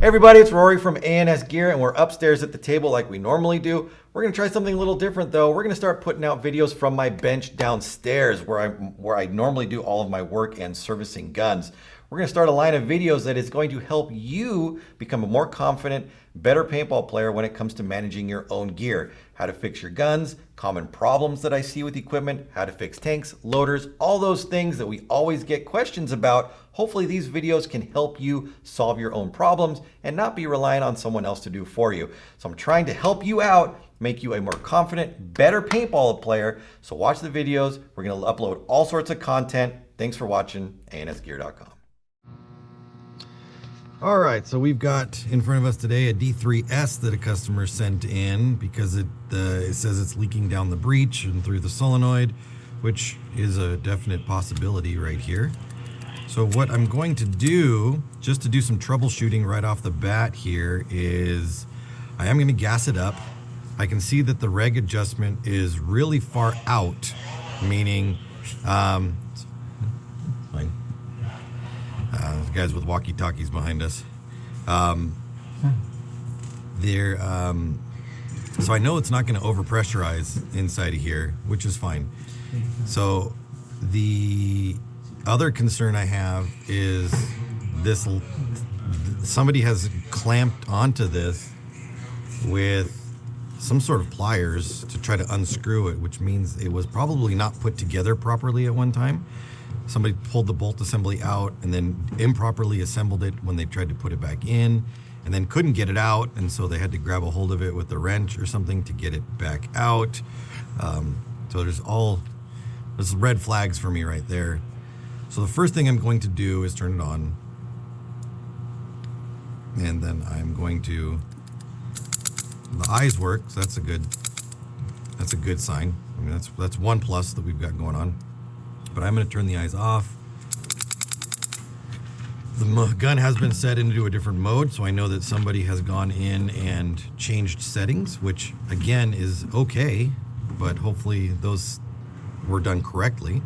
Hey everybody, it's Rory from A&S Gear, and we're upstairs at the table like we normally do. We're going to try something a little different though. We're going to start putting out videos from my bench downstairs where I normally do all of my work and servicing guns. We're going to start a line of videos that is going to help you become a more confident, better paintball player when it comes to managing your own gear. How to fix your guns, common problems that I see with equipment, how to fix tanks, loaders, all those things that we always get questions about. Hopefully these videos can help you solve your own problems and not be relying on someone else to do for you. So I'm trying to help you out, make you a more confident, better paintball player. So watch the videos. We're going to upload all sorts of content. Thanks for watching, ansgear.com. All right, so we've got in front of us today a D3S that a customer sent in because it says it's leaking down the breech and through the solenoid, which is a definite possibility right here. So what I'm going to do, just to do some troubleshooting right off the bat here, is I am going to gas it up. I can see that the reg adjustment is really far out, meaning the guys with walkie-talkies behind us. So I know it's not going to overpressurize inside of here, which is fine. So the other concern I have is this. Somebody has clamped onto this with some sort of pliers to try to unscrew it, which means it was probably not put together properly at one time. Somebody pulled the bolt assembly out and then improperly assembled it when they tried to put it back in, and then couldn't get it out, and so they had to grab a hold of it with a wrench or something to get it back out. So there's red flags for me right there. So the first thing I'm going to do is turn it on, and then I'm going to, the eyes work, so that's a good sign. I mean, that's one plus that we've got going on. But I'm going to turn the eyes off. The gun has been set into a different mode, so I know that somebody has gone in and changed settings, which again is okay, but hopefully those were done correctly.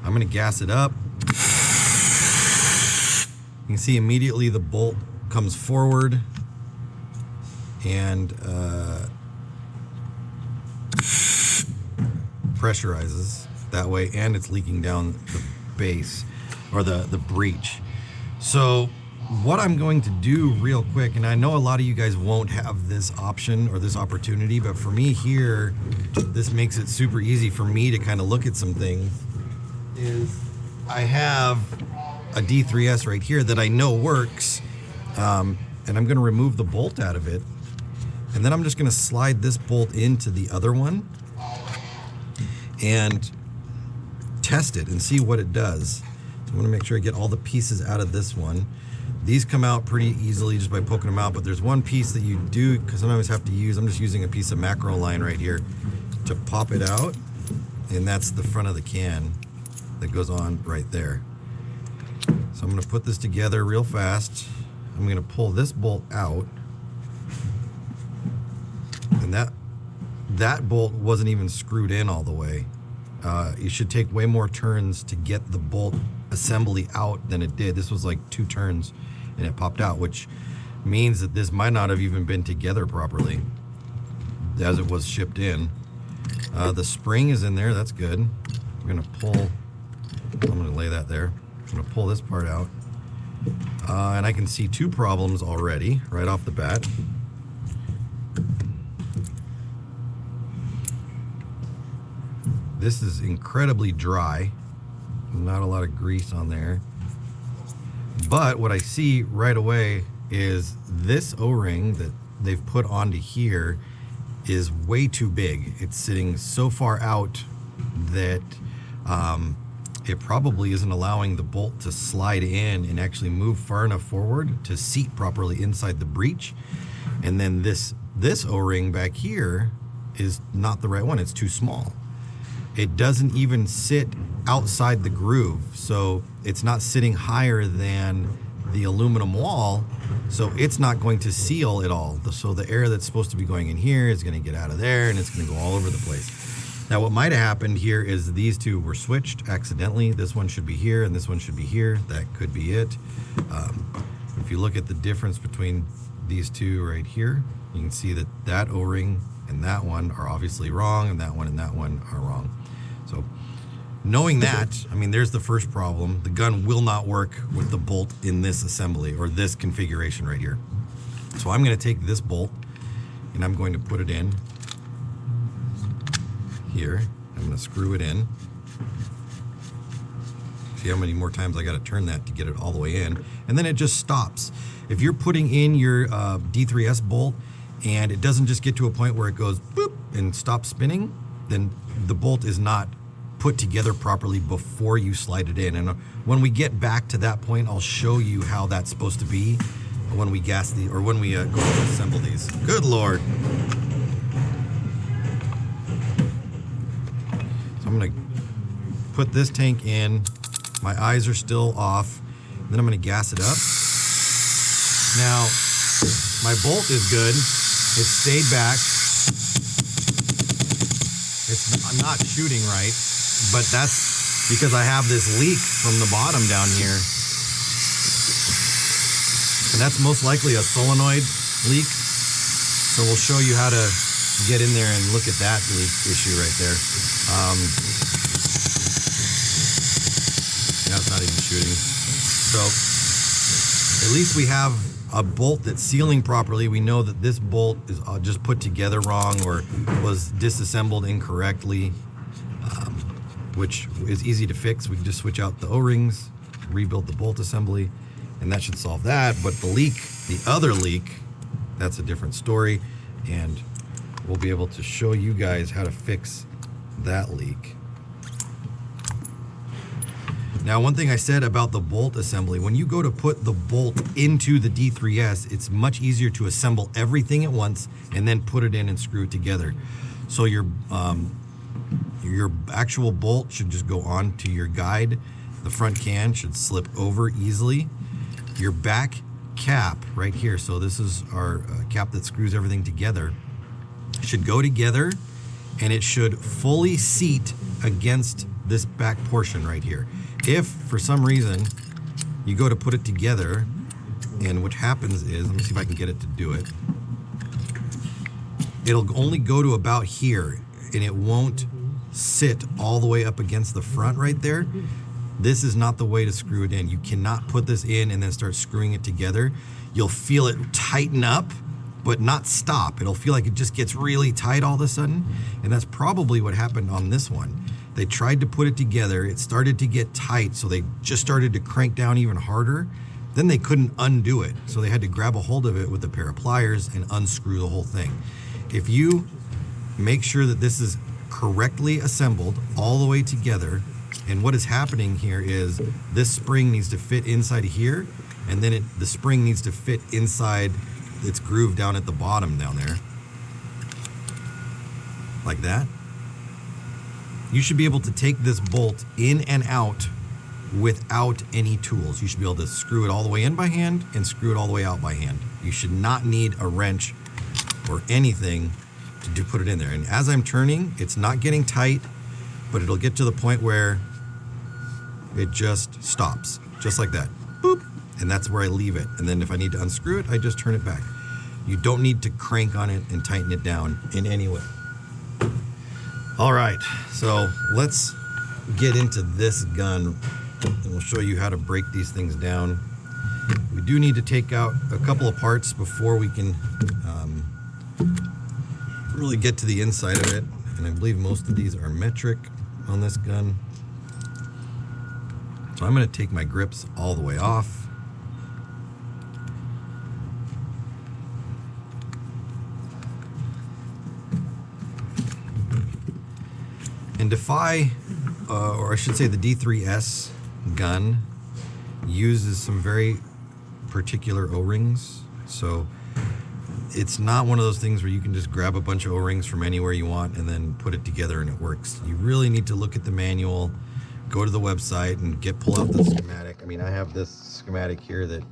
I'm going to gas it up. You can see immediately the bolt comes forward and pressurizes that way, and it's leaking down the base or the breech. So what I'm going to do real quick, and I know a lot of you guys won't have this option or this opportunity, but for me here, this makes it super easy for me to kind of look at some things, is I have a D3S right here that I know works, and I'm going to remove the bolt out of it, and then I'm just going to slide this bolt into the other one and test it and see what it does. So I want to make sure I get all the pieces out of this one. These come out pretty easily just by poking them out, but there's one piece that you do sometimes have to use. I'm just using a piece of macro line right here to pop it out, and that's the front of the can that goes on right there. So I'm going to put this together real fast. I'm going to pull this bolt out, and that bolt wasn't even screwed in all the way. You should take way more turns to get the bolt assembly out than it did. This was like 2 turns and it popped out, which means that this might not have even been together properly as it was shipped in. The spring is in there, that's good. I'm gonna lay that there. I'm gonna pull this part out. And I can see 2 problems already right off the bat. This is incredibly dry, not a lot of grease on there. But what I see right away is this O-ring that they've put onto here is way too big. It's sitting so far out that it probably isn't allowing the bolt to slide in and actually move far enough forward to seat properly inside the breech. And then this O-ring back here is not the right one, it's too small. It doesn't even sit outside the groove, so it's not sitting higher than the aluminum wall, so it's not going to seal at all. So the air that's supposed to be going in here is going to get out of there, and it's going to go all over the place. Now what might have happened here is these two were switched accidentally. This one should be here and this one should be here. That could be it. If you look at the difference between these two right here, you can see that that O-ring and that one are obviously wrong, and that one are wrong. So knowing that, I mean, there's the first problem. The gun will not work with the bolt in this assembly or this configuration right here. So I'm going to take this bolt and I'm going to put it in here. I'm going to screw it in. See how many more times I got to turn that to get it all the way in, and then it just stops. If you're putting in your D3S bolt and it doesn't just get to a point where it goes boop and stops spinning, then the bolt is not put together properly before you slide it in. And when we get back to that point, I'll show you how that's supposed to be when we gas the, or when we go to assemble these. Good Lord. So I'm gonna put this tank in. My eyes are still off. Then I'm gonna gas it up. Now, my bolt is good. It stayed back. I'm not shooting right, but that's because I have this leak from the bottom down here. And that's most likely a solenoid leak. So we'll show you how to get in there and look at that leak issue right there. That's not even shooting. So at least we have a bolt that's sealing properly. We know that this bolt is just put together wrong or was disassembled incorrectly, which is easy to fix. We can just switch out the O-rings, rebuild the bolt assembly, and that should solve that. But the leak, the other leak, that's a different story, and we'll be able to show you guys how to fix that leak. Now, one thing I said about the bolt assembly, when you go to put the bolt into the D3S, it's much easier to assemble everything at once and then put it in and screw it together. So your actual bolt should just go on to your guide. The front can should slip over easily. Your back cap right here, so this is our cap that screws everything together, should go together, and it should fully seat against this back portion right here. If for some reason you go to put it together, and what happens is, let me see if I can get it to do it, it'll only go to about here, and it won't sit all the way up against the front right there. This is not the way to screw it in. You cannot put this in and then start screwing it together. You'll feel it tighten up, but not stop. It'll feel like it just gets really tight all of a sudden, and that's probably what happened on this one. They tried to put it together, it started to get tight, so they just started to crank down even harder. Then they couldn't undo it, so they had to grab a hold of it with a pair of pliers and unscrew the whole thing. If you make sure that this is correctly assembled all the way together, and what is happening here is this spring needs to fit inside of here, and then the spring needs to fit inside its groove down at the bottom down there, like that. You should be able to take this bolt in and out without any tools. You should be able to screw it all the way in by hand and screw it all the way out by hand. You should not need a wrench or anything to put it in there. And as I'm turning, it's not getting tight, but it'll get to the point where it just stops, just like that. Boop. And that's where I leave it. And then if I need to unscrew it, I just turn it back. You don't need to crank on it and tighten it down in any way. All right, so let's get into this gun and we'll show you how to break these things down. We do need to take out a couple of parts before we can really get to the inside of it. And I believe most of these are metric on this gun. So I'm gonna take my grips all the way off. And Defy, or I should say the D3S gun, uses some very particular O-rings. So it's not one of those things where you can just grab a bunch of O-rings from anywhere you want and then put it together and it works. You really need to look at the manual, go to the website and pull out the schematic. I mean, I have this schematic here that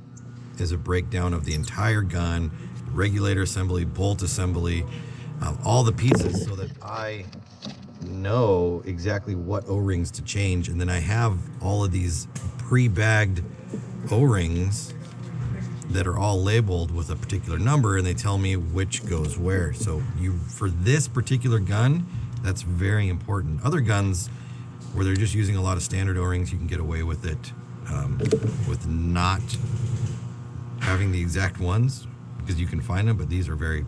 is a breakdown of the entire gun, regulator assembly, bolt assembly, all the pieces, so that I know exactly what O-rings to change. And then I have all of these pre-bagged O-rings that are all labeled with a particular number, and they tell me which goes where. So for this particular gun, that's very important. Other guns where they're just using a lot of standard O-rings, you can get away with it with not having the exact ones, because you can find them, but these are very,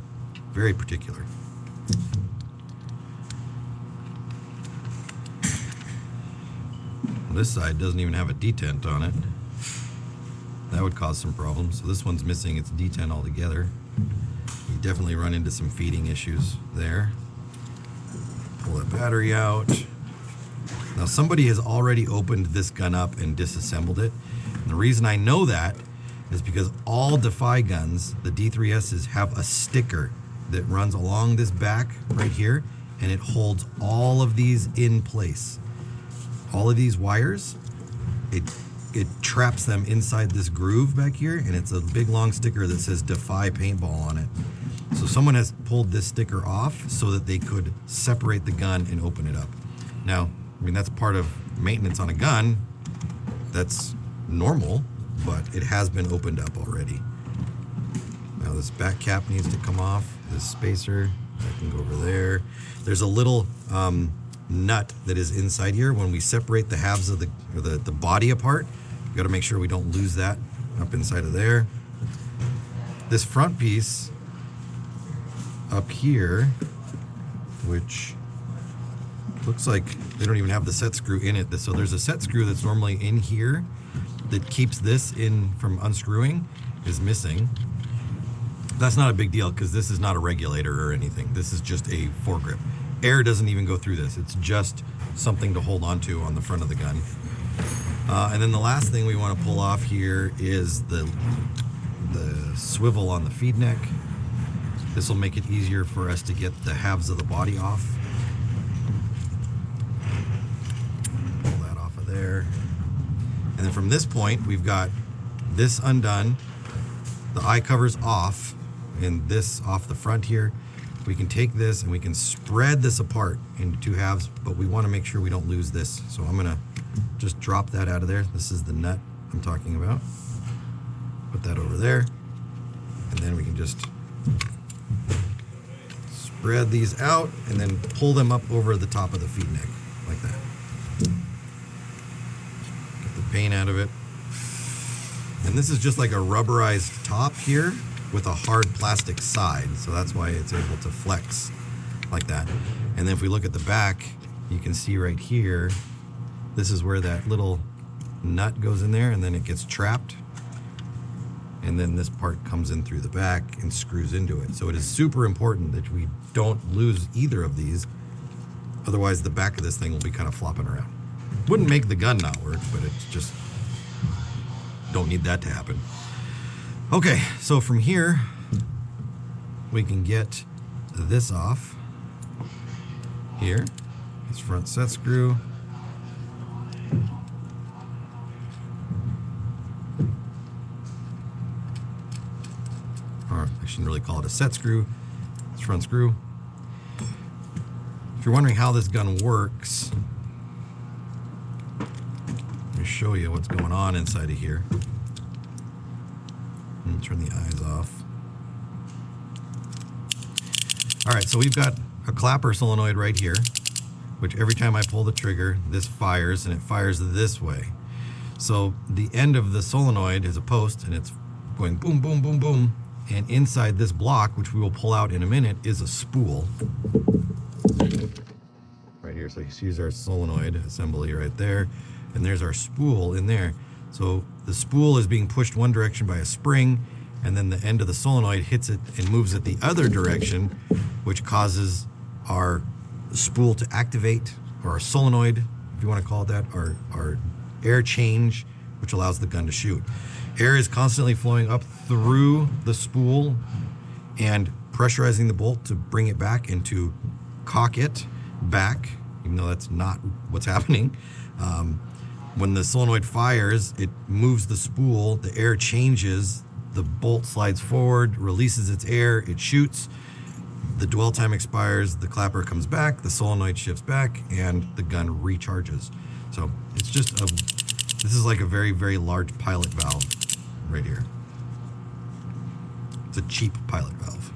very particular. This side doesn't even have a detent on it. That would cause some problems. So this one's missing its detent altogether. You definitely run into some feeding issues there. Pull that battery out. Now somebody has already opened this gun up and disassembled it. And the reason I know that is because all D3FY guns, the D3Ss, have a sticker that runs along this back right here, and it holds all of these in place. All of these wires, it traps them inside this groove back here, and it's a big long sticker that says D3FY Paintball on it. So someone has pulled this sticker off so that they could separate the gun and open it up. Now, I mean, that's part of maintenance on a gun. That's normal, but it has been opened up already. Now this back cap needs to come off. This spacer, that can go over there. There's a little nut that is inside here. When we separate the halves of the body apart, you got to make sure we don't lose that up inside of there. This front piece up here, which looks like they don't even have the set screw in it. So there's a set screw that's normally in here that keeps this in from unscrewing, is missing. That's not a big deal because this is not a regulator or anything. This is just a foregrip. Air doesn't even go through this. It's just something to hold on to on the front of the gun. And then the last thing we want to pull off here is the swivel on the feed neck. This will make it easier for us to get the halves of the body off. Pull that off of there. And then from this point, we've got this undone, the eye covers off, and this off the front here. We can take this and we can spread this apart into two halves, but we want to make sure we don't lose this. So I'm gonna just drop that out of there. This is the nut I'm talking about. Put that over there, and then we can just spread these out and then pull them up over the top of the feed neck, like that. Get the paint out of it. And this is just like a rubberized top here with a hard plastic side, so that's why it's able to flex like that. And then if we look at the back, you can see right here, this is where that little nut goes in there, and then it gets trapped, and then this part comes in through the back and screws into it. So it is super important that we don't lose either of these, otherwise the back of this thing will be kind of flopping around. Wouldn't make the gun not work, but it's just, don't need that to happen. Okay, so from here, we can get this off here, this front set screw. Or I shouldn't really call it a set screw, it's front screw. If you're wondering how this gun works, let me show you what's going on inside of here. Turn the eyes off. All right, so we've got a clapper solenoid right here, which every time I pull the trigger, this fires, and it fires this way. So the end of the solenoid is a post, and it's going boom, boom, boom, boom. And inside this block, which we will pull out in a minute, is a spool. Right here, so here's our solenoid assembly right there, and there's our spool in there. So the spool is being pushed one direction by a spring, and then the end of the solenoid hits it and moves it the other direction, which causes our spool to activate, or our solenoid, if you want to call it that, our air change, which allows the gun to shoot. Air is constantly flowing up through the spool and pressurizing the bolt to bring it back and to cock it back, even though that's not what's happening. When the solenoid fires, it moves the spool, the air changes, the bolt slides forward, releases its air, it shoots, the dwell time expires, the clapper comes back, the solenoid shifts back, and the gun recharges. So it's just this is like a very, very large pilot valve right here. It's a cheap pilot valve.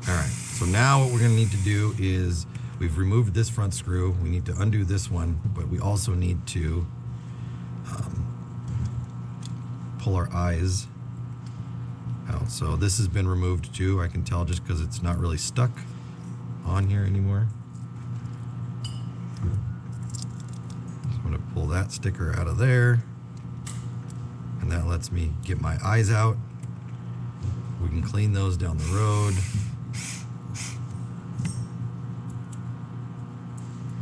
All right, so now what we're gonna need to do is, we've removed this front screw. We need to undo this one, but we also need to pull our eyes out. So this has been removed too. I can tell just because it's not really stuck on here anymore. So I'm gonna pull that sticker out of there, and that lets me get my eyes out. We can clean those down the road.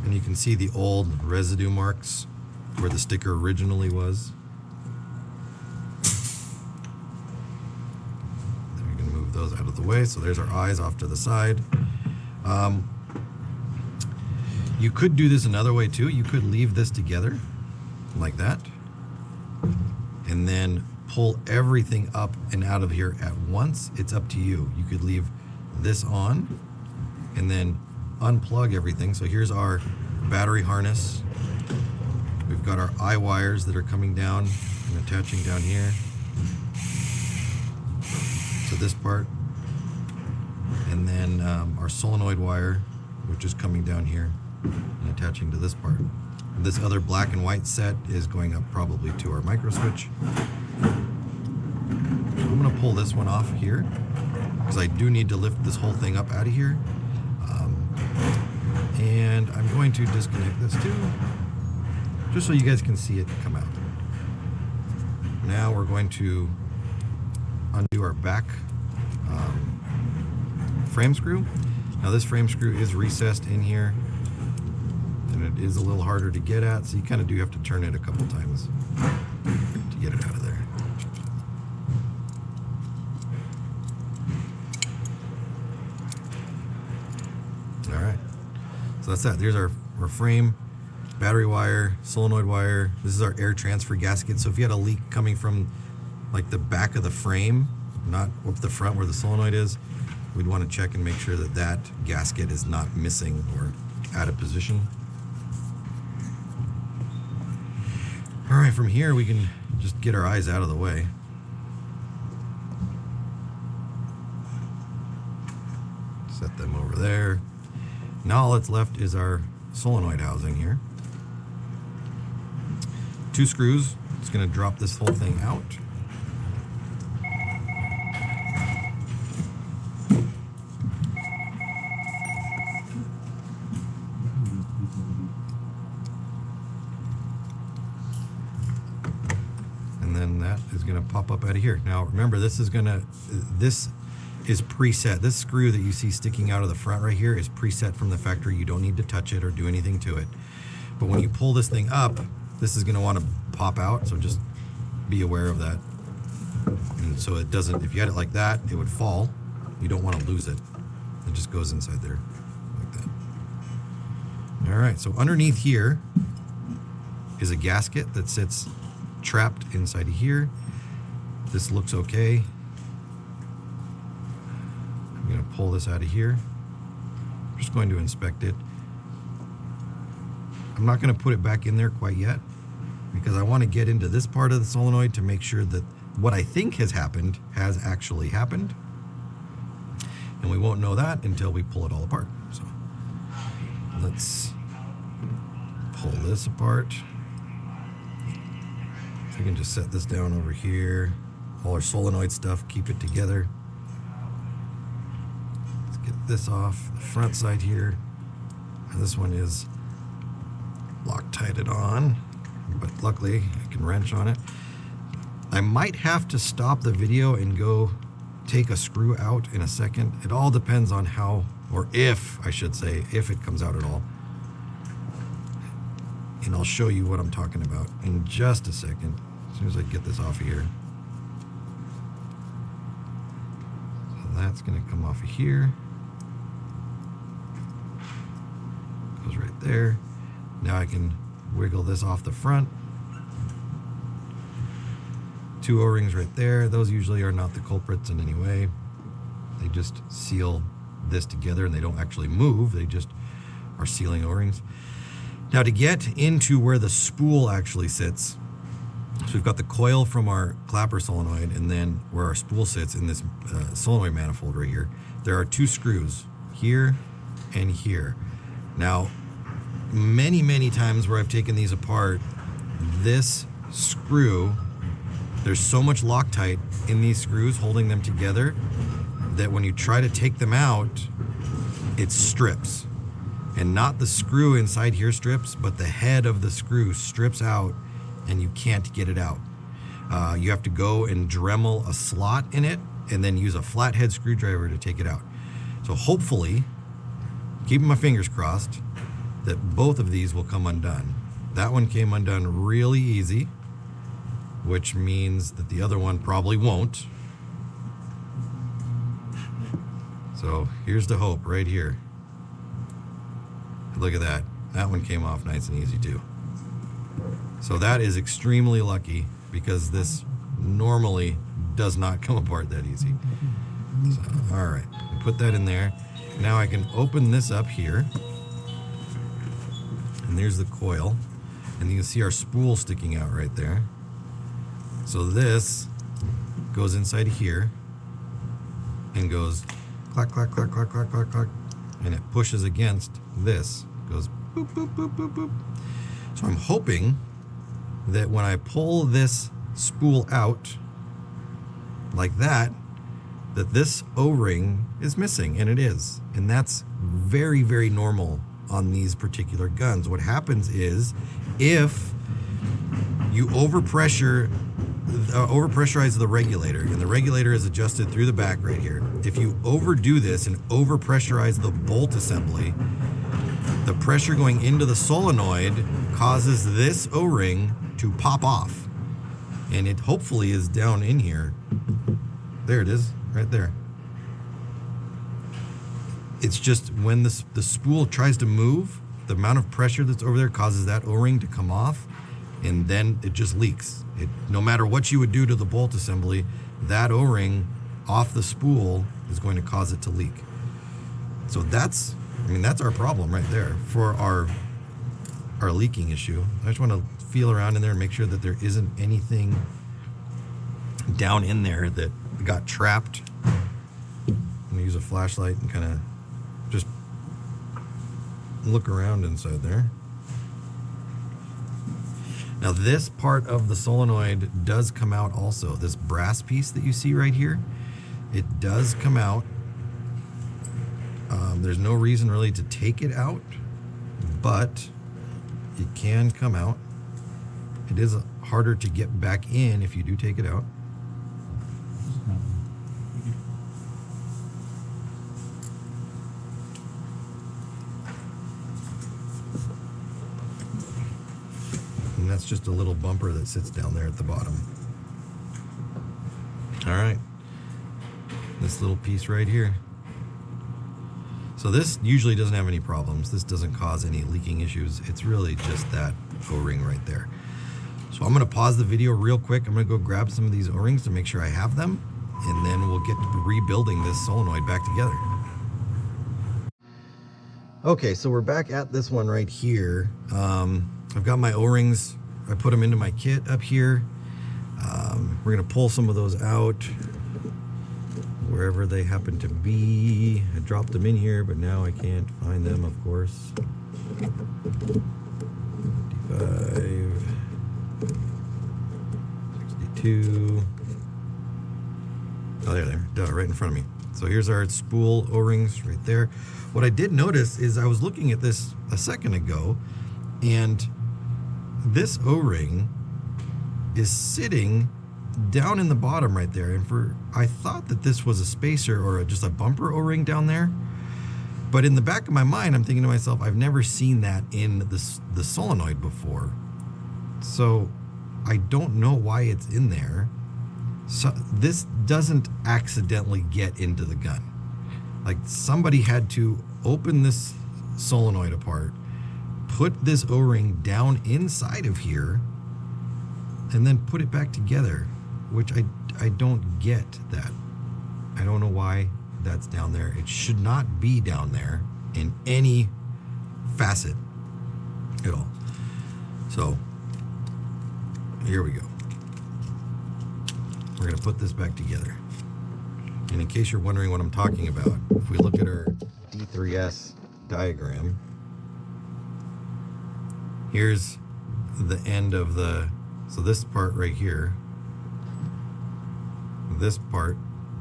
And you can see the old residue marks where the sticker originally was. Then we can move those out of the way. So there's our eyes off to the side. You could do this another way too. You could leave this together like that, and then pull everything up and out of here at once. It's up to you. You could leave this on and then unplug everything. So here's our battery harness. We've got our eye wires that are coming down and attaching down here to this part, and then our solenoid wire, which is coming down here and attaching to this part. And this other black and white set is going up probably to our micro switch. I'm going to pull this one off here because I do need to lift this whole thing up out of here. And I'm going to disconnect this too, just so you guys can see it come out. Now we're going to undo our back frame screw. Now this frame screw is recessed in here, and it is a little harder to get at, so you kind of do have to turn it a couple times to get it out of there. So that's that. There's our frame, battery wire, solenoid wire. This is our air transfer gasket. So if you had a leak coming from like the back of the frame, not up the front where the solenoid is, we'd want to check and make sure that that gasket is not missing or out of position. All right, from here we can just get our eyes out of the way. Set them over there. Now all that's left is our solenoid housing here. 2 screws. It's going to drop this whole thing out. And then that is going to pop up out of here. Now remember, this is preset. This screw that you see sticking out of the front right here is preset from the factory. You don't need to touch it or do anything to it. But when you pull this thing up, this is going to want to pop out, so just be aware of that. And so it doesn't, if you had it like that, it would fall. You don't want to lose it. It just goes inside there like that. All right, so underneath here is a gasket that sits trapped inside of here. This looks okay. I'm going to pull this out of here. I'm just going to inspect it. I'm not going to put it back in there quite yet because I want to get into this part of the solenoid to make sure that what I think has happened has actually happened. And we won't know that until we pull it all apart. So let's pull this apart. We can just set this down over here. All our solenoid stuff, keep it together. This off the front side here, and this one is Loctited on, but luckily I can wrench on it. I might have to stop the video and go take a screw out in a second. It all depends on how, or if I should say, if it comes out at all. And I'll show you what I'm talking about in just a second, as soon as I get this off of here. So that's going to come off of here. Goes right there. Now I can wiggle this off the front. 2 O-rings right there. Those usually are not the culprits in any way. They just seal this together and they don't actually move. They just are sealing O-rings. Now to get into where the spool actually sits, So we've got the coil from our clapper solenoid, and then where our spool sits in this solenoid manifold right here, there are 2 screws, here and here. Now, many times where I've taken these apart, this screw, there's so much Loctite in these screws holding them together that when you try to take them out, it strips. And not the screw inside here strips, but the head of the screw strips out and you can't get it out. You have to go and Dremel a slot in it and then use a flathead screwdriver to take it out. So hopefully, keeping my fingers crossed, that both of these will come undone. That one came undone really easy, which means that the other one probably won't. So here's the hope right here. Look at that. That one came off nice and easy too. So that is extremely lucky because this normally does not come apart that easy. So, all right, put that in there. Now I can open this up here. And there's the coil. And you can see our spool sticking out right there. So this goes inside of here and goes clack, clack, clack, clack, clack, clack, clack. And it pushes against this. Goes boop, boop, boop, boop, boop. So I'm hoping that when I pull this spool out like that, that this O-ring is missing, and it is. And that's very normal on these particular guns. What happens is if you overpressurize the regulator, and the regulator is adjusted through the back right here. If you overdo this and overpressurize the bolt assembly, the pressure going into the solenoid causes this O-ring to pop off. And it hopefully is down in here. There it is, right there. It's just when the spool tries to move, the amount of pressure that's over there causes that O-ring to come off, and then it just leaks. No matter what you would do to the bolt assembly, that O-ring off the spool is going to cause it to leak. So that's our problem right there for our leaking issue. I just want to feel around in there and make sure that there isn't anything down in there that got trapped. I'm gonna use a flashlight and kind of just look around inside there. Now this part of the solenoid does come out also. This brass piece that you see right here, it does come out. There's no reason really to take it out, but it can come out. It is harder to get back in if you do take it out. And that's just a little bumper that sits down there at the bottom. All right, this little piece right here. So this usually doesn't have any problems. This doesn't cause any leaking issues. It's really just that O-ring right there. So I'm gonna pause the video real quick. I'm gonna go grab some of these O-rings to make sure I have them, and then we'll get to rebuilding this solenoid back together. Okay, so we're back at this one right here. I've got my O-rings. I put them into my kit up here. We're gonna pull some of those out wherever they happen to be. I dropped them in here, but now I can't find them, of course. 55, 62. Oh, there, duh, right in front of me. So here's our spool O-rings right there. What I did notice is I was looking at this a second ago, and this O-ring is sitting down in the bottom right there. And I thought that this was a spacer or just a bumper O-ring down there. But in the back of my mind, I'm thinking to myself, I've never seen that in the solenoid before. So I don't know why it's in there. So this doesn't accidentally get into the gun. Like somebody had to open this solenoid apart, put this O-ring down inside of here, and then put it back together, which I don't get that. I don't know why that's down there. It should not be down there in any facet at all. So here we go. we're going to put this back together. And in case you're wondering what I'm talking about, if we look at our D3S diagram, here's the end of the, so this part right here, this part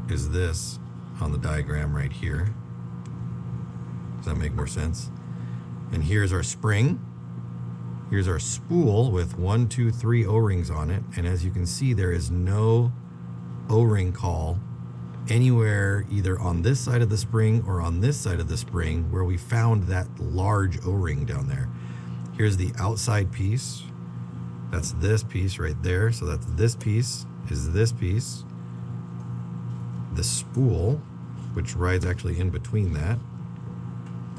is this on the diagram right here. Does that make more sense? And here's our spring. Here's our spool with 1, 2, 3 O-rings on it. And as you can see, there is no O-ring call anywhere either on this side of the spring or on this side of the spring where we found that large O-ring down there. Here's the outside piece. That's this piece right there. So that's this piece is this piece. The spool, which rides actually in between that.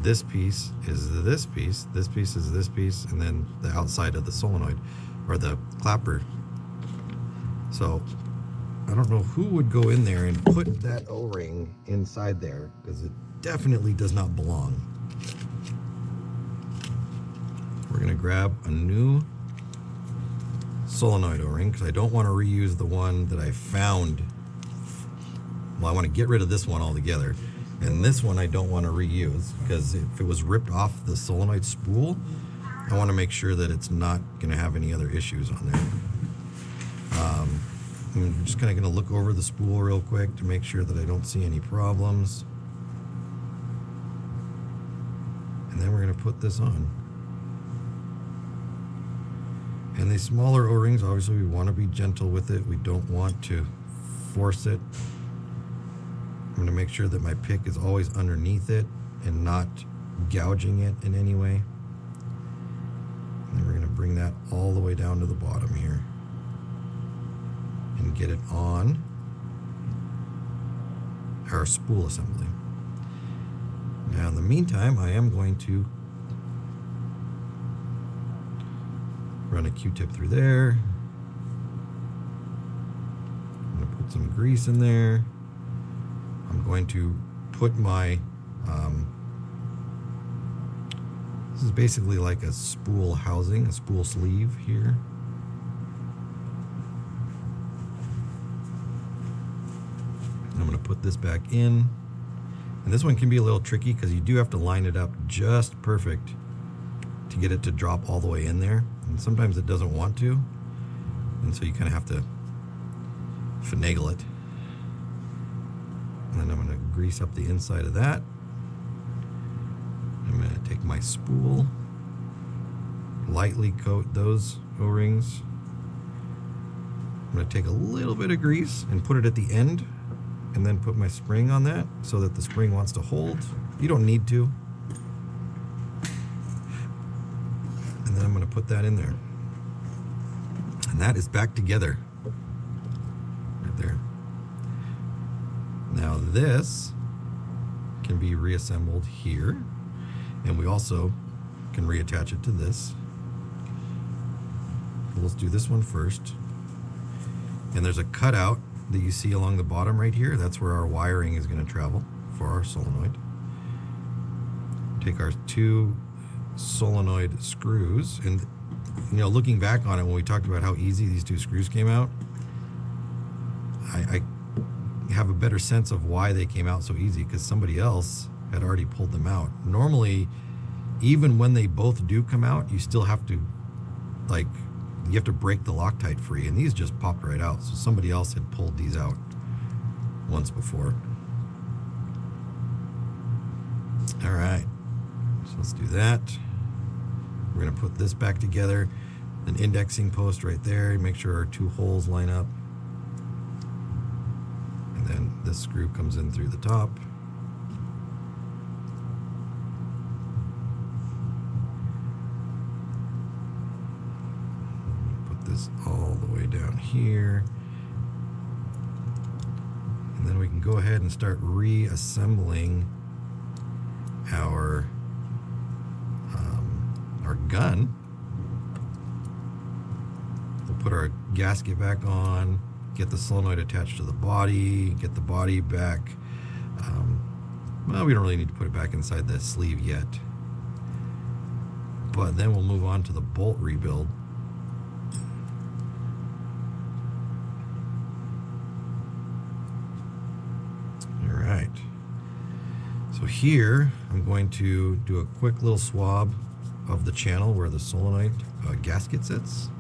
This piece is this piece is this piece, and then the outside of the solenoid, or the clapper. So I don't know who would go in there and put that O-ring inside there, because it definitely does not belong. We're gonna grab a new solenoid O-ring, because I don't want to reuse the one that I found. Well, I want to get rid of this one altogether. And this one I don't want to reuse, because if it was ripped off the solenoid spool, I want to make sure that it's not going to have any other issues on there. I'm just kind of going to look over the spool real quick to make sure that I don't see any problems. And then we're going to put this on. And these smaller O-rings, obviously we want to be gentle with it. We don't want to force it. I'm going to make sure that my pick is always underneath it and not gouging it in any way. And then we're going to bring that all the way down to the bottom here and get it on our spool assembly. Now in the meantime, I am going to run a Q-tip through there. I'm going to put some grease in there. I'm going to put my, this is basically like a spool housing, a spool sleeve here. And I'm going to put this back in. And this one can be a little tricky because you do have to line it up just perfect to get it to drop all the way in there. And sometimes it doesn't want to. And so you kind of have to finagle it. And then I'm going to grease up the inside of that. I'm going to take my spool, lightly coat those O-rings. I'm going to take a little bit of grease and put it at the end, and then put my spring on that so that the spring wants to hold. You don't need to. And then I'm going to put that in there. And that is back together. Right there. Now this can be reassembled here, and we also can reattach it to this. Let's do this one first. And there's a cutout that you see along the bottom right here. That's where our wiring is going to travel for our solenoid. Take our 2 solenoid screws, and you know, looking back on it, when we talked about how easy these 2 screws came out, I have a better sense of why they came out so easy, because somebody else had already pulled them out. Normally, even when they both do come out, you still have to, like, you have to break the Loctite free, and these just popped right out. So somebody else had pulled these out once before. All right, so let's do that. We're gonna put this back together, an indexing post right there, make sure our 2 holes line up. And then this screw comes in through the top. Put this all the way down here. And then we can go ahead and start reassembling our gun. We'll put our gasket back on, get the solenoid attached to the body, get the body back. Well, we don't really need to put it back inside the sleeve yet. But then we'll move on to the bolt rebuild. So here, I'm going to do a quick little swab of the channel where the solenoid gasket sits.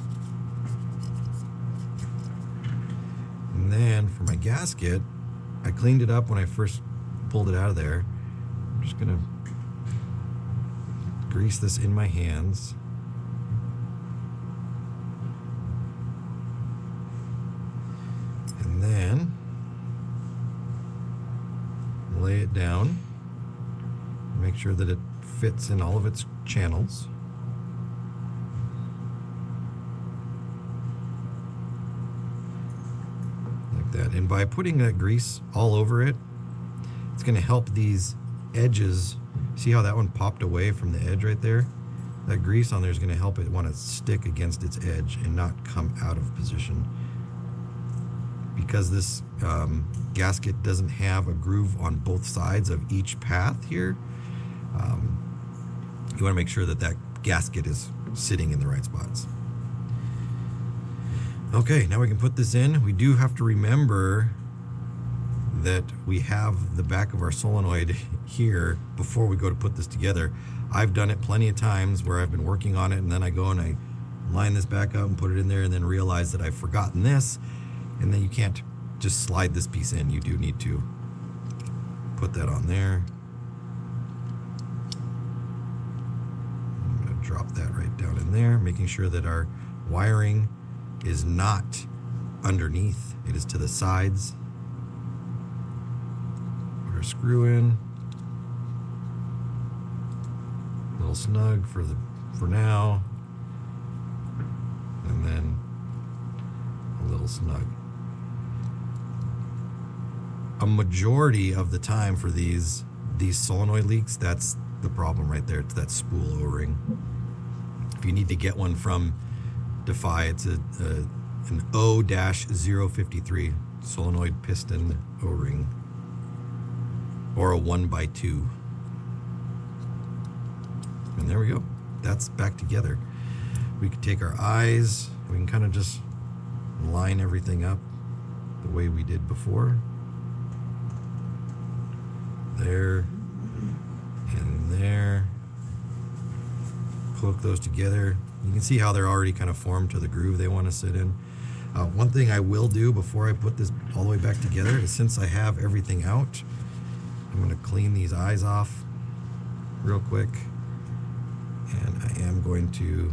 And then for my gasket, I cleaned it up when I first pulled it out of there. I'm just gonna grease this in my hands. And then lay it down. Make sure that it fits in all of its channels. Like that. And by putting that grease all over it, it's going to help these edges. See how that one popped away from the edge right there? That grease on there is going to help it want to stick against its edge and not come out of position. Because this gasket doesn't have a groove on both sides of each path here, you want to make sure that that gasket is sitting in the right spots. Okay, now we can put this in. We do have to remember that we have the back of our solenoid here before we go to put this together. I've done it plenty of times where I've been working on it and then I go and I line this back up and put it in there and then realize that I've forgotten this, and then you can't just slide this piece in. You do need to put that on there. I'm going to drop that right down in there, making sure that our wiring is not underneath, it is to the sides. Put our screw in. A little snug for now, and then a little snug. A majority of the time for these solenoid leaks, that's the problem right there. It's that spool O-ring. If you need to get one from D3FY, it's an O-053 solenoid piston O-ring, or a 1x2. And there we go. That's back together. We can take our eyes, we can kind of just line everything up the way we did before. There and there. Poke those together. You can see how they're already kind of formed to the groove they want to sit in. One thing I will do before I put this all the way back together is, since I have everything out, I'm going to clean these eyes off real quick. And I am going to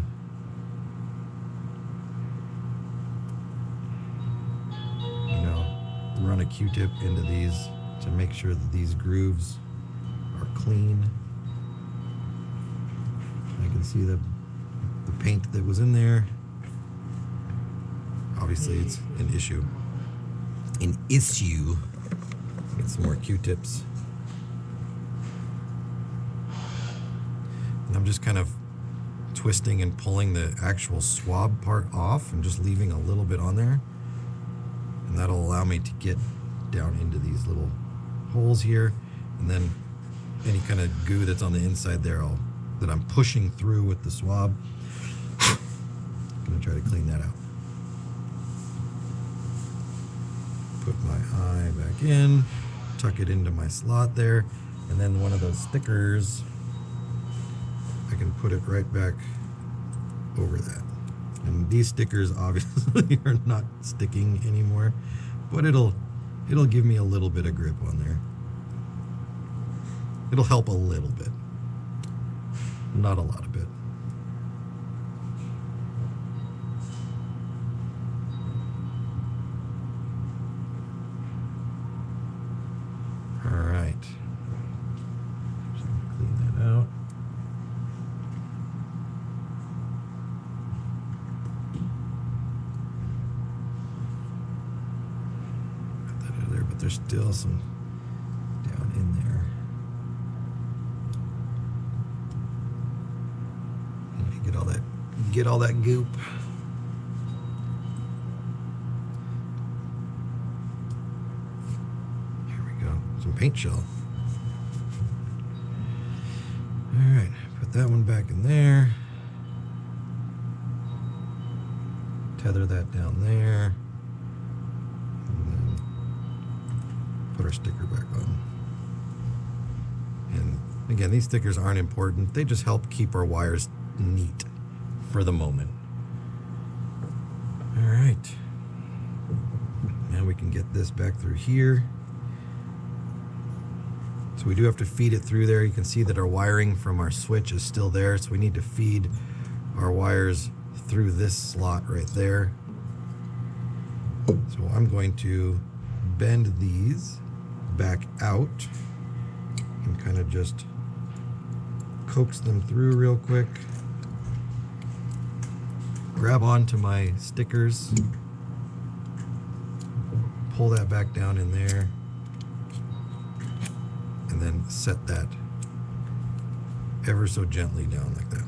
run a Q-tip into these to make sure that these grooves are clean. I can see the paint that was in there. Obviously it's an issue. Get some more Q-tips. And I'm just kind of twisting and pulling the actual swab part off and just leaving a little bit on there. And that'll allow me to get down into these little holes here, and then any kind of goo that's on the inside there that I'm pushing through with the swab. I'm gonna try to clean that out. Put my eye back in, tuck it into my slot there, and then one of those stickers, I can put it right back over that. And these stickers obviously are not sticking anymore, but it'll give me a little bit of grip on there. It'll help a little bit, not a lot of bit. All right, just clean that out. There's still some down in there. And get all that goop. Here we go. Some paint shell. All right, put that one back in there. Tether that down there. Put our sticker back on. And again, these stickers aren't important. They just help keep our wires neat for the moment. All right. Now we can get this back through here. So we do have to feed it through there. You can see that our wiring from our switch is still there. So we need to feed our wires through this slot right there. So I'm going to bend these back out and kind of just coax them through real quick. Grab onto my stickers, pull that back down in there, and then set that ever so gently down like that.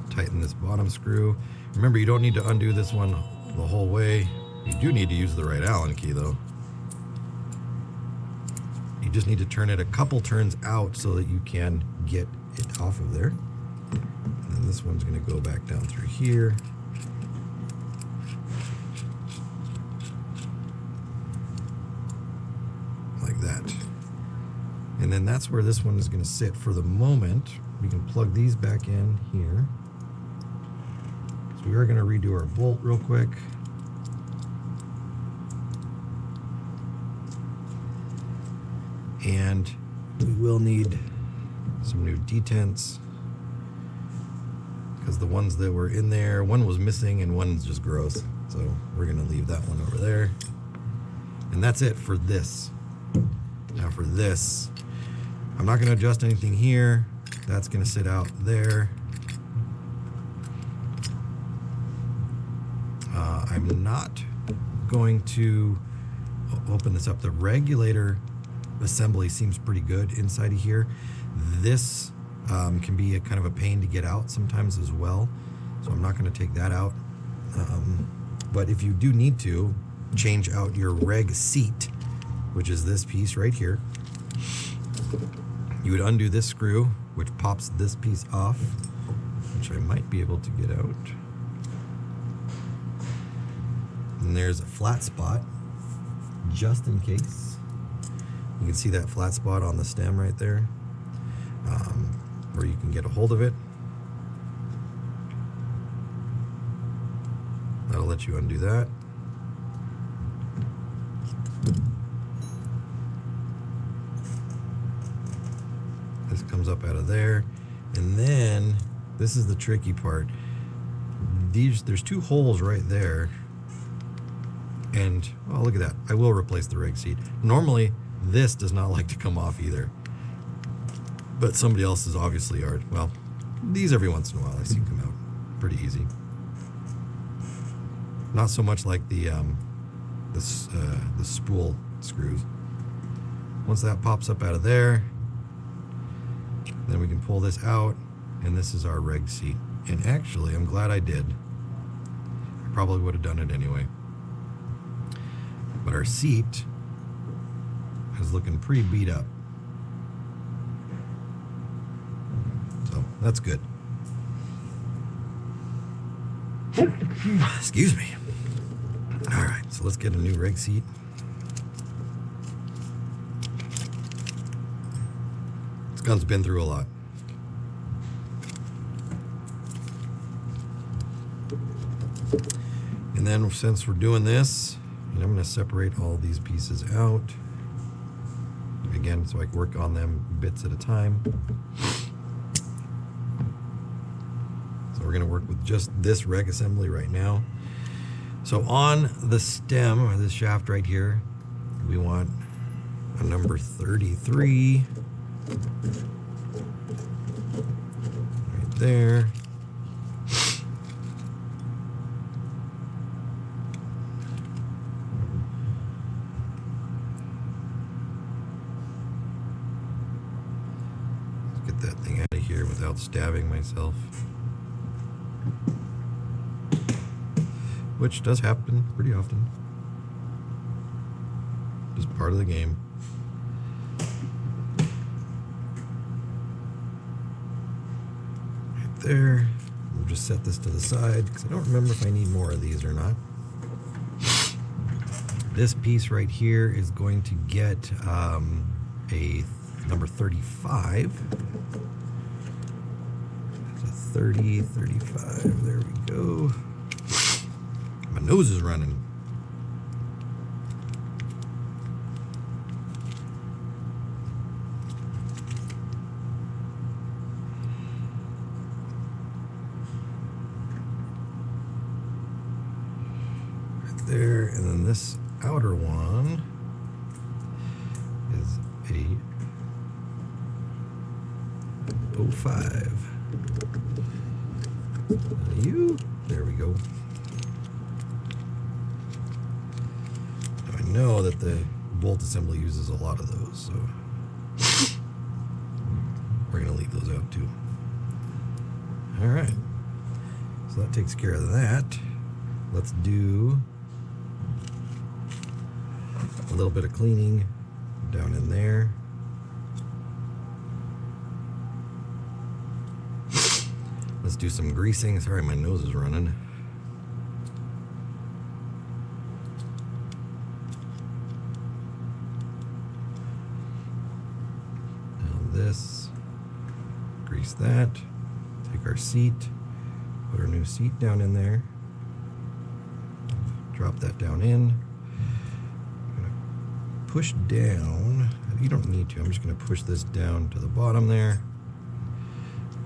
Tighten this bottom screw. Remember, you don't need to undo this one the whole way. You do need to use the right Allen key though. You just need to turn it a couple turns out so that you can get it off of there. And then this one's going to go back down through here. Like that. And then that's where this one is going to sit for the moment. We can plug these back in here. So we are going to redo our bolt real quick. And we will need some new detents because the ones that were in there, one was missing and one's just gross. So we're going to leave that one over there. And that's it for this. Now for this, I'm not going to adjust anything here. That's going to sit out there. I'm not going to open this up. The regulator assembly seems pretty good inside of here. This can be a kind of a pain to get out sometimes as well. So I'm not going to take that out. But if you do need to change out your reg seat, which is this piece right here, you would undo this screw, which pops this piece off, which I might be able to get out. And there's a flat spot, just in case. You can see that flat spot on the stem right there, where you can get a hold of it. That'll let you undo that. This comes up out of there. And then, this is the tricky part. There's two holes right there. And, oh, look at that. I will replace the reg seat. Normally, this does not like to come off either. But somebody else's obviously are. Well, these every once in a while I see come out pretty easy. Not so much like the spool screws. Once that pops up out of there, then we can pull this out, and this is our reg seat. And actually, I'm glad I did. I probably would have done it anyway. But our seat is looking pretty beat up. So that's good. Excuse me. All right, so let's get a new reg seat. This gun's been through a lot. And then since we're doing this, I'm going to separate all these pieces out. Again, so I can work on them bits at a time. So we're going to work with just this reg assembly right now. So on the stem, or this shaft right here, we want a number 33 right there. Let's get that thing out of here without stabbing myself. Which does happen pretty often. Just part of the game. Right there. We'll just set this to the side because I don't remember if I need more of these or not. This piece right here is going to get a number 35. It's a 30, 35. There we go. My nose is running. Right there, and then this outer one is a 05. There we go. Now I know that the bolt assembly uses a lot of those, so we're going to leave those out too. All right, so that takes care of that. Let's do a little bit of cleaning down in there. Let's do some greasing. Sorry, my nose is running. Now this, grease that. Take our seat, put our new seat down in there. Drop that down in. I'm gonna push down. You don't need to. I'm just gonna push this down to the bottom there.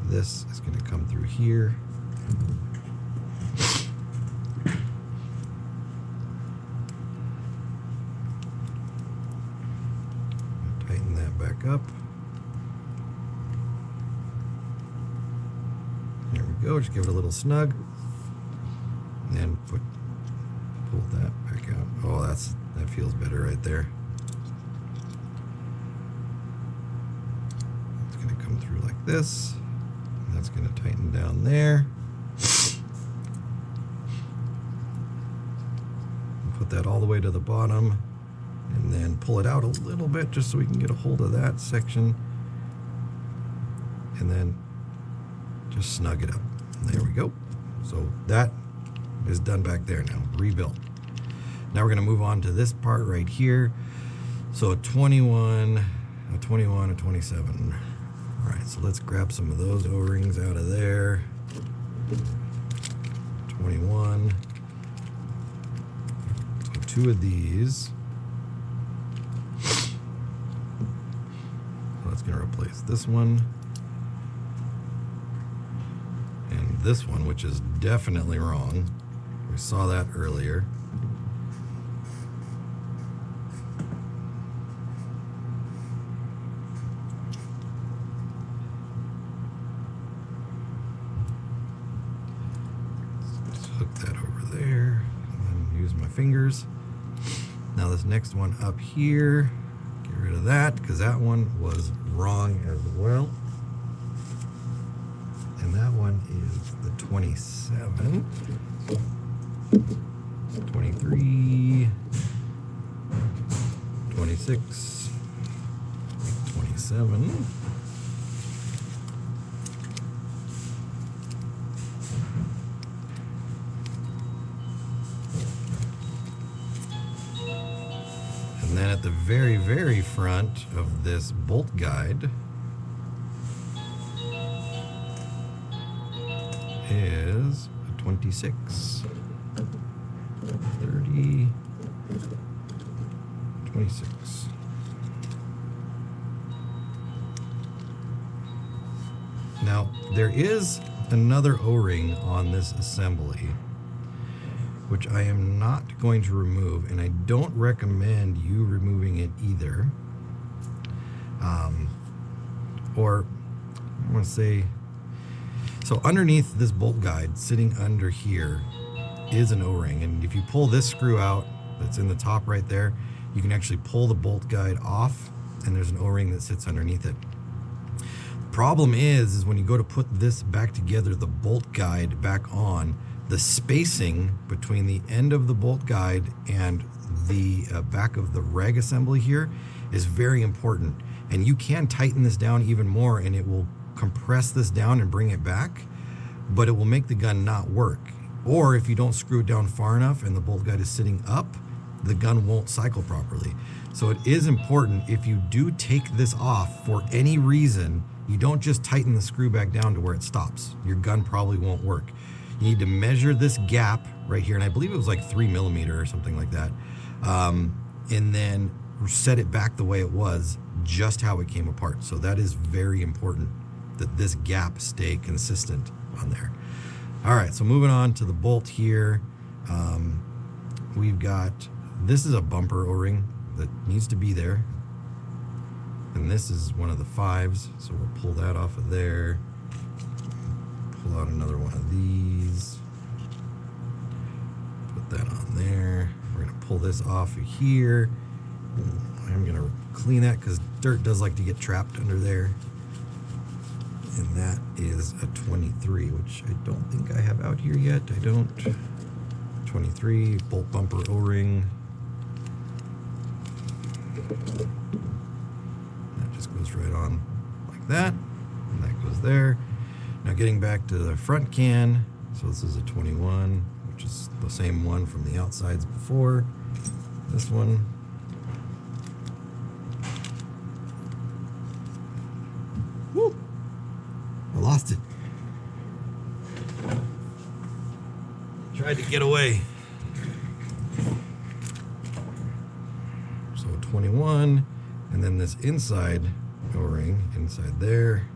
This is going to come through here. Tighten that back up. There we go. Just give it a little snug. And then pull that back out. Oh, that feels better right there. It's going to come through like this. That's going to tighten down there. Put that all the way to the bottom and then pull it out a little bit just so we can get a hold of that section. And then just snug it up. There we go. So that is done back there now, rebuilt. Now we're going to move on to this part right here. So a 21, a 21, a 27. All right, so let's grab some of those O-rings out of there. 21. So 2 of these. So that's going to replace this one. And this one, which is definitely wrong. We saw that earlier. Fingers. Now this next one up here, get rid of that because that one was wrong as well. And that one is the 27, 23, 26, 27. And then at the very, very front of this bolt guide is a 26, 30, 26. Now, there is another O-ring on this assembly, which I am not going to remove, and I don't recommend you removing it either. Or I want to say, so underneath this bolt guide, sitting under here, is an O-ring, and if you pull this screw out that's in the top right there, you can actually pull the bolt guide off, and there's an O-ring that sits underneath it. Problem is when you go to put this back together, the bolt guide back on, the spacing between the end of the bolt guide and the back of the reg assembly here is very important. And you can tighten this down even more and it will compress this down and bring it back, but it will make the gun not work. Or if you don't screw it down far enough and the bolt guide is sitting up, the gun won't cycle properly. So it is important, if you do take this off for any reason, you don't just tighten the screw back down to where it stops. Your gun probably won't work. You need to measure this gap right here, and I believe it was like 3 millimeter or something like that, and then set it back the way it was, just how it came apart. So that is very important, that this gap stay consistent on there. All right, so moving on to the bolt here. We've got, this is a bumper O-ring that needs to be there. And this is one of the 5s, so we'll pull that off of there. Pull out another one of these. Put that on there. We're gonna pull this off of here. I'm gonna clean that because dirt does like to get trapped under there. And that is a 23, which I don't think I have out here yet. I don't. 23, bolt bumper O-ring. That just goes right on like that, and that goes there. Now getting back to the front can, so this is a 21, which is the same one from the outsides before. This one. Woo! I lost it. Tried to get away. So 21, and then this inside O-ring, inside there,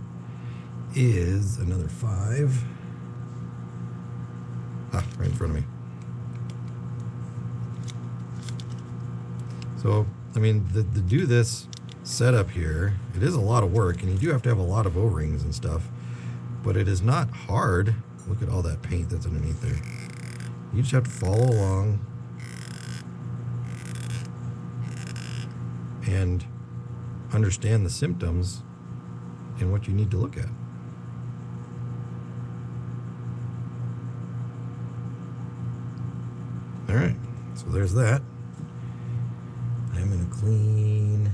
is another 5. Ah, right in front of me. So, I mean, to do this setup here, it is a lot of work, and you do have to have a lot of O-rings and stuff, but it is not hard. Look at all that paint that's underneath there. You just have to follow along and understand the symptoms and what you need to look at. All right, so there's that. I'm gonna clean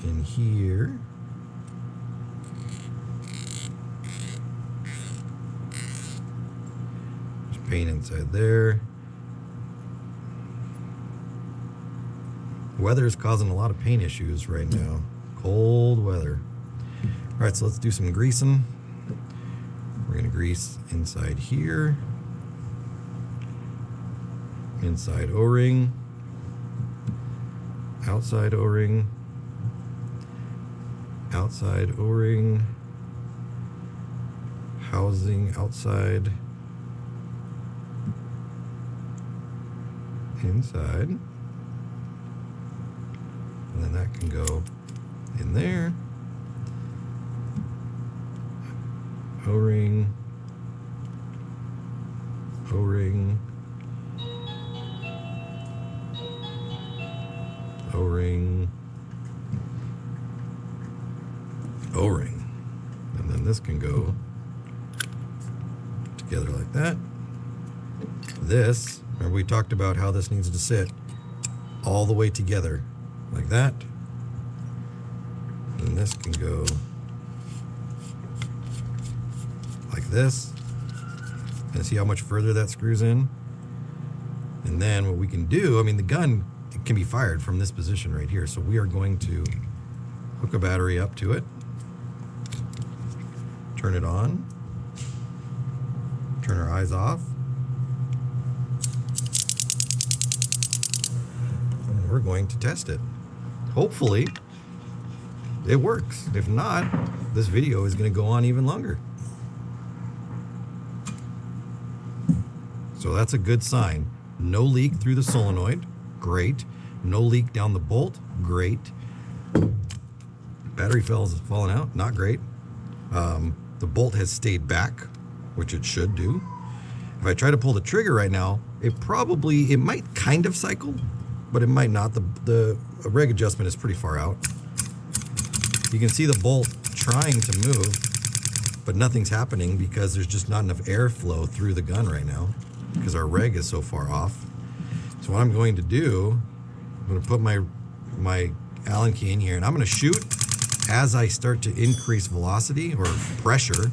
in here. There's paint inside there. Weather is causing a lot of paint issues right now. Cold weather. All right, so let's do some greasing. We're gonna grease inside here. Inside O-ring. Outside O-ring. Outside O-ring. Housing outside. Inside. And then that can go in there. O-ring. O-ring. O-ring. O-ring. And then this can go together like that. This, remember we talked about how this needs to sit all the way together like that. And this can go like this. And see how much further that screws in? And then what we can do, I mean, the gun, it can be fired from this position right here. So we are going to hook a battery up to it, turn it on, turn our eyes off, and we're going to test it. Hopefully it works. If not, this video is going to go on even longer. So that's a good sign. No leak through the solenoid, great. No leak down the bolt, great. Battery is falling out, not great. The bolt has stayed back, which it should do. If I try to pull the trigger right now, it might kind of cycle, but it might not. The reg adjustment is pretty far out. You can see the bolt trying to move, but nothing's happening because there's just not enough airflow through the gun right now because our reg is so far off. So what I'm going to do, I'm going to put my Allen key in here, and I'm going to shoot as I start to increase velocity or pressure.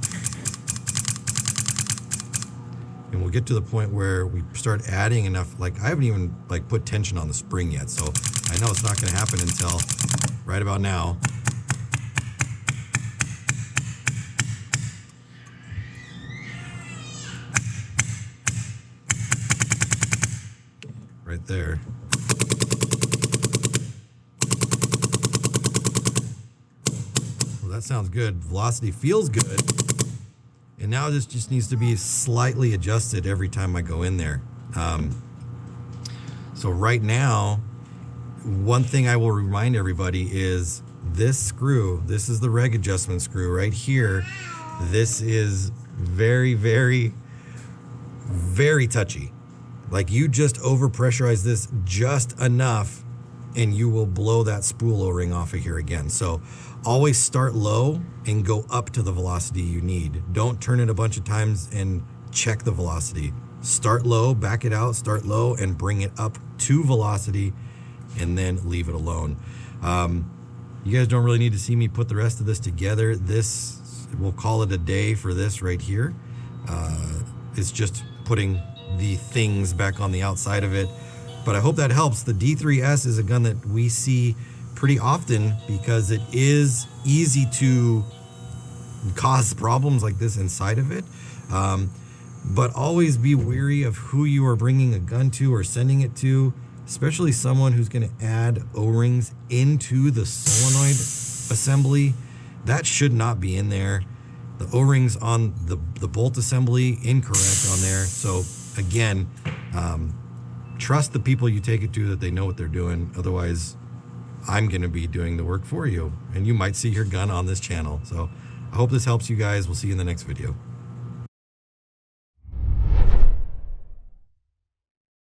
and we'll get to the point where we start adding enough. Like, I haven't even like put tension on the spring yet, so I know it's not going to happen until right about now. Right there. Well, that sounds good. Velocity feels good. And now this just needs to be slightly adjusted every time I go in there. So right now, one thing I will remind everybody is this screw, this is the reg adjustment screw right here. This is very, very, very touchy. Like, you just overpressurize this just enough and you will blow that spool O-ring off of here again. So always start low and go up to the velocity you need. Don't turn it a bunch of times and check the velocity. Start low, back it out, start low, and bring it up to velocity, and then leave it alone. You guys don't really need to see me put the rest of this together. This, we'll call it a day for this right here. It's just putting the things back on the outside of it. But I hope that helps. The D3S is a gun that we see pretty often because it is easy to cause problems like this inside of it. But always be wary of who you are bringing a gun to or sending it to, especially someone who's going to add O-rings into the solenoid assembly. That should not be in there. The O-rings on the bolt assembly, incorrect on there. So again, trust the people you take it to, that they know what they're doing. Otherwise, I'm going to be doing the work for you, and you might see your gun on this channel. So I hope this helps you guys. We'll see you in the next video.